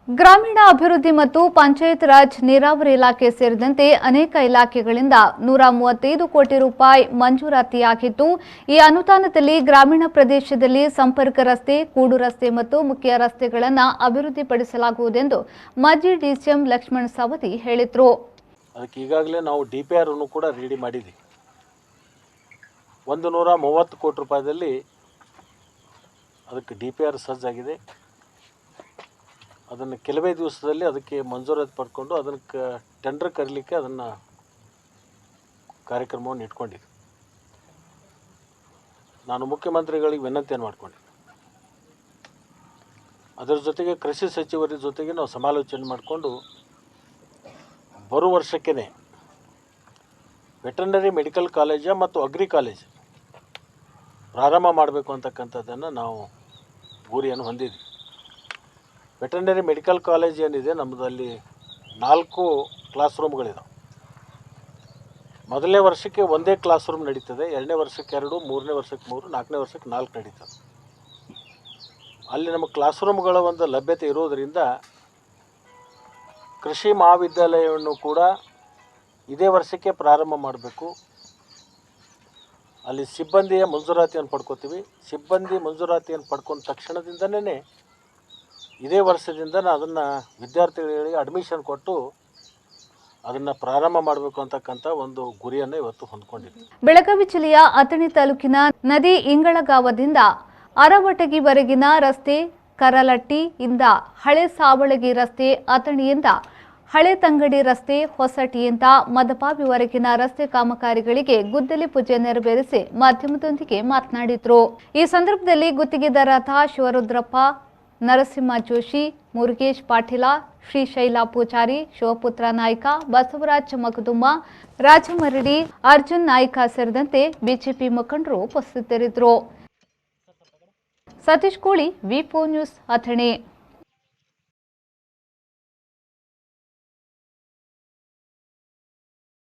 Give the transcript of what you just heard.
ಗ್ರಾಮೀಣ ಅಭಿವೃದ್ಧಿ ಮತ್ತು ಪಂಚಾಯತ್ ರಾಜ್ ನೀರಾವರಿ ಇಲಾಖೆ ಸೇರಿದಂತೆ ಅನೇಕ ಇಲಾಖೆಗಳಿಂದ 135 ಕೋಟಿ ರೂಪಾಯಿ ಮಂಜೂರಾತಿಯಾಗಿದ್ದು, ಈ ಅನುದಾನದಲ್ಲಿ ಗ್ರಾಮೀಣ ಪ್ರದೇಶದಲ್ಲಿ ಸಂಪರ್ಕ ರಸ್ತೆ, ಕೂಡು ರಸ್ತೆ ಮತ್ತು ಮುಖ್ಯ ರಸ್ತೆಗಳನ್ನು ಅಭಿವೃದ್ಧಿಪಡಿಸಲಾಗುವುದೆಂದು ಮಾಜಿ ಡಿಸಿಎಂ ಲಕ್ಷ್ಮಣ ಸವದಿ ಹೇಳಿದರು. ಅದಕ್ಕೆ ಈಗಾಗಲೇ ನಾವು ಡಿಪಿಆರ್ ಅನ್ನು ಕೂಡ ರೆಡಿ ಮಾಡಿದ್ದೀವಿ. 130 ಕೋಟಿ ರೂಪಾಯಿದಲ್ಲಿ ಅದಕ್ಕೆ ಡಿಪಿಆರ್ ಸಜ್ಜಾಗಿದೆ. ಅದನ್ನು ಕೆಲವೇ ದಿವಸದಲ್ಲಿ ಅದಕ್ಕೆ ಮಂಜೂರಾತಿ ಪಡ್ಕೊಂಡು ಅದಕ್ಕೆ ಟೆಂಡರ್ ಕರೀಲಿಕ್ಕೆ ಅದನ್ನು ಕಾರ್ಯಕ್ರಮವನ್ನು ಇಟ್ಕೊಂಡಿದ್ದೆ. ನಾನು ಮುಖ್ಯಮಂತ್ರಿಗಳಿಗೆ ವಿನಂತಿಯನ್ನು ಮಾಡಿಕೊಂಡಿದ್ದೆ. ಅದರ ಜೊತೆಗೆ ಕೃಷಿ ಸಚಿವರ ಜೊತೆಗೆ ನಾವು ಸಮಾಲೋಚನೆ ಮಾಡಿಕೊಂಡು ಬರುವ ವರ್ಷಕ್ಕೇ ವೆಟರ್ನರಿ ಮೆಡಿಕಲ್ ಕಾಲೇಜ ಮತ್ತು ಅಗ್ರಿ ಕಾಲೇಜ್ ಪ್ರಾರಂಭ ಮಾಡಬೇಕು ಅಂತಕ್ಕಂಥದ್ದನ್ನು ನಾವು ಗುರಿಯನ್ನು ಹೊಂದಿದ್ವಿ. ವೆಟರ್ನರಿ ಮೆಡಿಕಲ್ ಕಾಲೇಜ್ ಏನಿದೆ ನಮ್ಮದಲ್ಲಿ 4 ಕ್ಲಾಸ್ ರೂಮ್ಗಳಿದಾವೆ. ಮೊದಲನೇ ವರ್ಷಕ್ಕೆ ಒಂದೇ ಕ್ಲಾಸ್ ರೂಮ್ ನಡೀತದೆ, 2ನೇ ವರ್ಷಕ್ಕೆ 2, 3ನೇ ವರ್ಷಕ್ಕೆ 3, 4ನೇ ವರ್ಷಕ್ಕೆ 4 ನಡೀತದೆ. ಅಲ್ಲಿ ನಮ್ಮ ಕ್ಲಾಸ್ ರೂಮ್ಗಳ ಒಂದು ಲಭ್ಯತೆ ಇರೋದರಿಂದ ಕೃಷಿ ಮಹಾವಿದ್ಯಾಲಯವನ್ನು ಕೂಡ ಇದೇ ವರ್ಷಕ್ಕೆ ಪ್ರಾರಂಭ ಮಾಡಬೇಕು. ಅಲ್ಲಿ ಸಿಬ್ಬಂದಿಯ ಮಂಜೂರಾತಿಯನ್ನು ಪಡ್ಕೋತೀವಿ. ಸಿಬ್ಬಂದಿ ಮಂಜೂರಾತಿಯನ್ನು ಪಡ್ಕೊಂಡ ತಕ್ಷಣದಿಂದನೇ ಇದೇ ವರ್ಷದಿಂದ ಅದನ್ನು ವಿದ್ಯಾರ್ಥಿಗಳಿಗೆ ಅಡ್ಮಿಷನ್ ಕೊಟ್ಟು ಅದನ್ನು ಪ್ರಾರಂಭ ಮಾಡಬೇಕು ಅಂತಕ್ಕಂಥ ಒಂದು ಗುರಿಯನ್ನು ಇವತ್ತು ಹೊಂದ್ಕೊಂಡಿದ್ದೀವಿ. ಬೆಳಗಾವಿ ಜಿಲ್ಲೆಯ ಅಥಣಿ ತಾಲೂಕಿನ ನದಿ ಇಂಗಳಗಾವದಿಂದ ಅರವಟಗಿವರೆಗಿನ ರಸ್ತೆ, ಕರಲಟ್ಟಿಯಿಂದ ಹಳೆ ಸಾವಳಗಿ ರಸ್ತೆ, ಅಥಣಿಯಿಂದ ಹಳೆ ತಂಗಡಿ ರಸ್ತೆ, ಹೊಸಟಿಯಿಂದ ಮದಪಾವಿವರೆಗಿನ ರಸ್ತೆ ಕಾಮಗಾರಿಗಳಿಗೆ ಗುದ್ದಲಿ ಪೂಜೆ ನೆರವೇರಿಸಿ ಮಾಧ್ಯಮದೊಂದಿಗೆ ಮಾತನಾಡಿದರು. ಈ ಸಂದರ್ಭದಲ್ಲಿ ಗುತ್ತಿಗೆದಾರರಾದ ಶಿವರುದ್ರಪ್ಪ, ನರಸಿಂಹ ಜೋಶಿ, ಮುರುಗೇಶ್ ಪಾಟೀಲ, ಶ್ರೀಶೈಲ ಪೂಜಾರಿ, ಶಿವಪುತ್ರ ನಾಯ್ಕ, ಬಸವರಾಜ ಮಗದುಮ್ಮ, ರಾಜಮರಡಿ, ಅರ್ಜುನ್ ನಾಯ್ಕ ಸೇರಿದಂತೆ ಬಿಜೆಪಿ ಮುಖಂಡರು ಉಪಸ್ಥಿತರಿದ್ದರು. ಸತೀಶ್ ಕೋಳಿ, ವಿ4 ನ್ಯೂಸ್, ಅಥಣಿ.